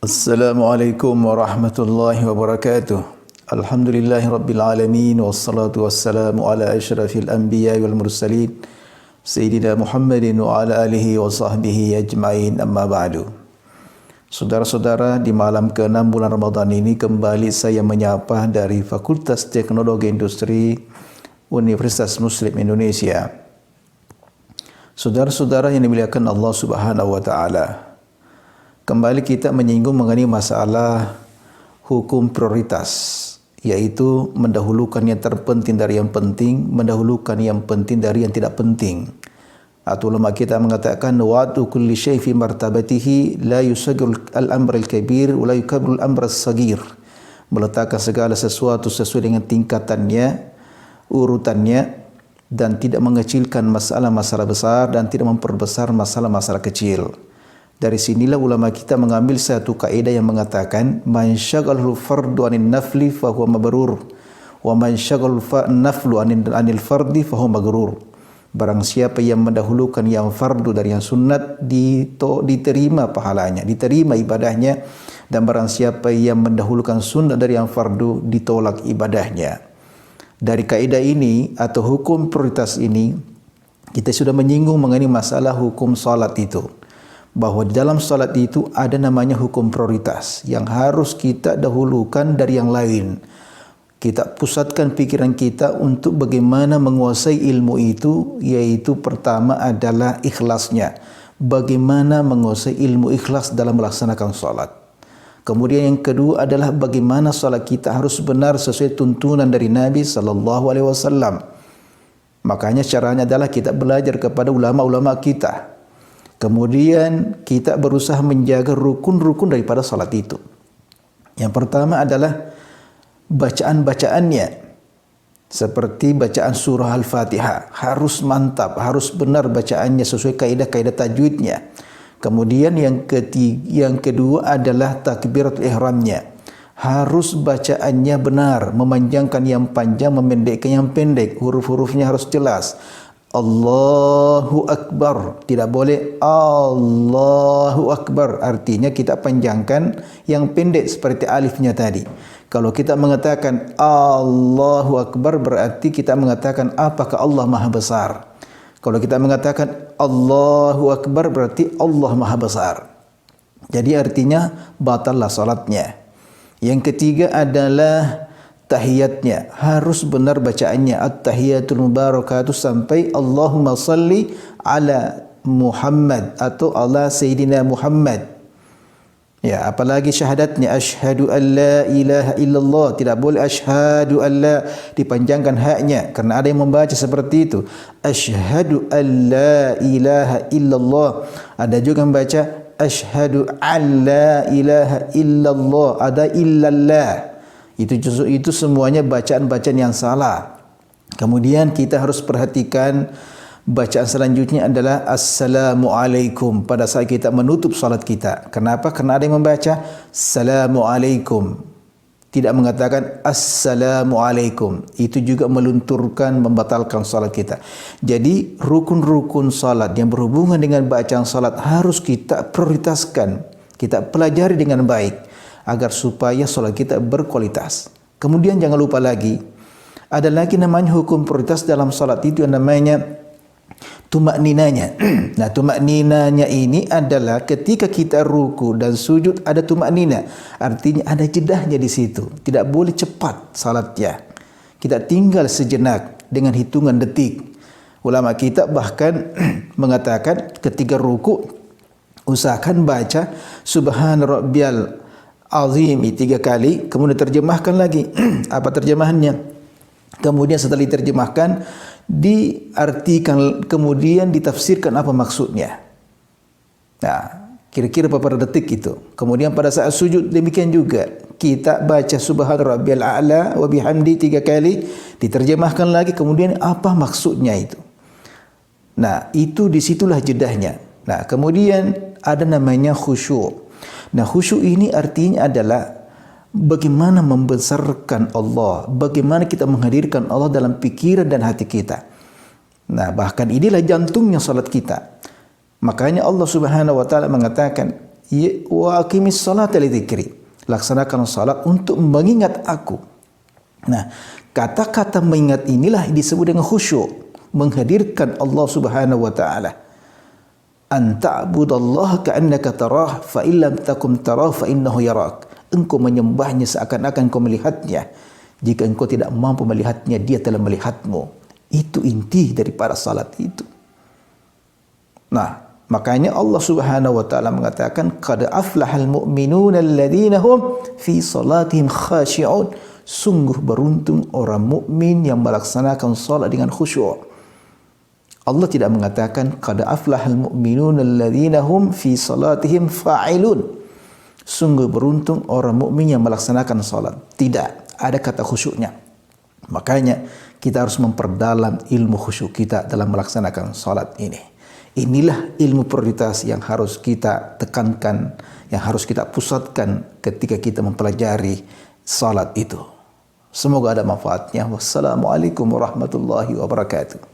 Assalamualaikum warahmatullahi wabarakatuh. Alhamdulillahi rabbil alamin wassalatu wassalamu ala asyrafil anbiya wal mursalin Sayyidina Muhammadin wa ala alihi wa sahbihi ajma'in, amma ba'du. Saudara-saudara, di malam ke-6 bulan Ramadan ini kembali saya menyapa dari Fakultas Teknologi Industri Universitas Muslim Indonesia. Saudara-saudara yang dimuliakan Allah Subhanahu wa taala, kembali kita menyinggung mengenai masalah hukum prioritas, yaitu mendahulukan yang terpenting dari yang penting, mendahulukan yang penting dari yang tidak penting. Atau ulama kita mengatakan wa'atu kulli syai' fi martabatihi la yusagir al-amr al-kabir wa la yukabir al-amr as-sagir. Meletakkan segala sesuatu sesuai dengan tingkatannya, urutannya, dan tidak mengecilkan masalah-masalah besar dan tidak memperbesar masalah-masalah kecil. Dari sinilah ulama kita mengambil satu kaidah yang mengatakan man syaghalahu fardu anin nafli fa huwa mabrur wa man syaghalahu naflu anil fardi fa huwa magrur. Barang siapa yang mendahulukan yang fardu dari yang sunat diterima pahalanya, diterima ibadahnya, dan barang siapa yang mendahulukan sunat dari yang fardu ditolak ibadahnya. Dari kaidah ini atau hukum prioritas ini kita sudah menyinggung mengenai masalah hukum salat itu, bahwa di dalam salat itu ada namanya hukum prioritas yang harus kita dahulukan dari yang lain. Kita pusatkan pikiran kita untuk bagaimana menguasai ilmu itu, yaitu pertama adalah ikhlasnya. Bagaimana menguasai ilmu ikhlas dalam melaksanakan salat. Kemudian yang kedua adalah bagaimana salat kita harus benar sesuai tuntunan dari Nabi sallallahu alaihi wasallam. Makanya caranya adalah kita belajar kepada ulama-ulama kita. Kemudian kita berusaha menjaga rukun-rukun daripada salat itu. Yang pertama adalah bacaan-bacaannya. Seperti bacaan surah Al-Fatihah. Harus mantap, harus benar bacaannya sesuai kaidah-kaidah tajwidnya. Kemudian yang kedua adalah takbiratul ihramnya. Harus bacaannya benar, memanjangkan yang panjang, memendekkan yang pendek. Huruf-hurufnya harus jelas. Allahu Akbar, tidak boleh Allahu Akbar, artinya kita panjangkan yang pendek seperti alifnya tadi. Kalau kita mengatakan Allahu Akbar berarti kita mengatakan apakah Allah Maha Besar. Kalau kita mengatakan Allahu Akbar berarti Allah Maha Besar. Jadi artinya batallah salatnya. Yang ketiga adalah tahiyatnya, harus benar bacaannya, at-tahiyatul mubarakatuh sampai Allahumma salli ala Muhammad atau ala Sayyidina Muhammad. Ya, apalagi syahadatnya asyhadu an la ilaha illallah, tidak boleh asyhadu an la, dipanjangkan haknya karena ada yang membaca seperti itu. Asyhadu an la ilaha illallah. Ada juga yang membaca asyhadu an la ilaha illallah, ada illallah. Itu semuanya bacaan-bacaan yang salah. Kemudian kita harus perhatikan bacaan selanjutnya adalah Assalamualaikum pada saat kita menutup salat kita. Kenapa? Karena ada yang membaca Assalamualaikum, tidak mengatakan Assalamualaikum. Itu juga melunturkan, membatalkan salat kita. Jadi rukun-rukun salat yang berhubungan dengan bacaan salat harus kita prioritaskan, kita pelajari dengan baik, agar supaya salat kita berkualitas. Kemudian jangan lupa lagi, ada lagi namanya hukum prioritas dalam salat itu yang namanya tumakninanya. Nah, tumakninanya ini adalah ketika kita ruku dan sujud ada tumaknina. Artinya ada jedahnya di situ. Tidak boleh cepat salatnya. Kita tinggal sejenak dengan hitungan detik. Ulama kita bahkan mengatakan ketika ruku usahakan baca Subhana rabbiyal azimi 3 kali, kemudian terjemahkan lagi. Apa terjemahannya? Kemudian setelah diterjemahkan, diartikan, kemudian ditafsirkan apa maksudnya. Nah, kira-kira beberapa detik itu. Kemudian pada saat sujud demikian juga. Kita baca Subhana rabbiyal a'la wa bihamdi 3 kali, diterjemahkan lagi, kemudian apa maksudnya itu. Nah, itu disitulah jedahnya. Nah, kemudian ada namanya khusyuk. Nah, khusyuk ini artinya adalah bagaimana membesarkan Allah, bagaimana kita menghadirkan Allah dalam pikiran dan hati kita. Nah, bahkan inilah jantungnya salat kita. Makanya Allah Subhanahu wa taala mengatakan, wa aqimis salata li dzikri. Laksanakan salat untuk mengingat aku. Nah, kata-kata mengingat inilah disebut dengan khusyuk, menghadirkan Allah Subhanahu wa taala. An ta'budallaha ka'annaka tarah fa illam takum tarah fa innahu yarak. Engkau menyembahnya seakan-akan engkau melihatnya. Jika engkau tidak mampu melihatnya, dia telah melihatmu. Itu inti daripada salat itu. Nah, makanya Allah Subhanahu wa taala mengatakan qad aflahal mu'minuna alladzina hum fi salatihim khashi'un. Sungguh beruntung orang mukmin yang melaksanakan salat dengan khusyuk. Allah tidak mengatakan qad aflahal mu'minuna alladzina hum fi salatihim fa'ilun. Sungguh beruntung orang mukmin yang melaksanakan salat. Tidak ada kata khusyuknya. Makanya kita harus memperdalam ilmu khusyuk kita dalam melaksanakan salat ini. Inilah ilmu prioritas yang harus kita tekankan, yang harus kita pusatkan ketika kita mempelajari salat itu. Semoga ada manfaatnya. Wassalamualaikum warahmatullahi wabarakatuh.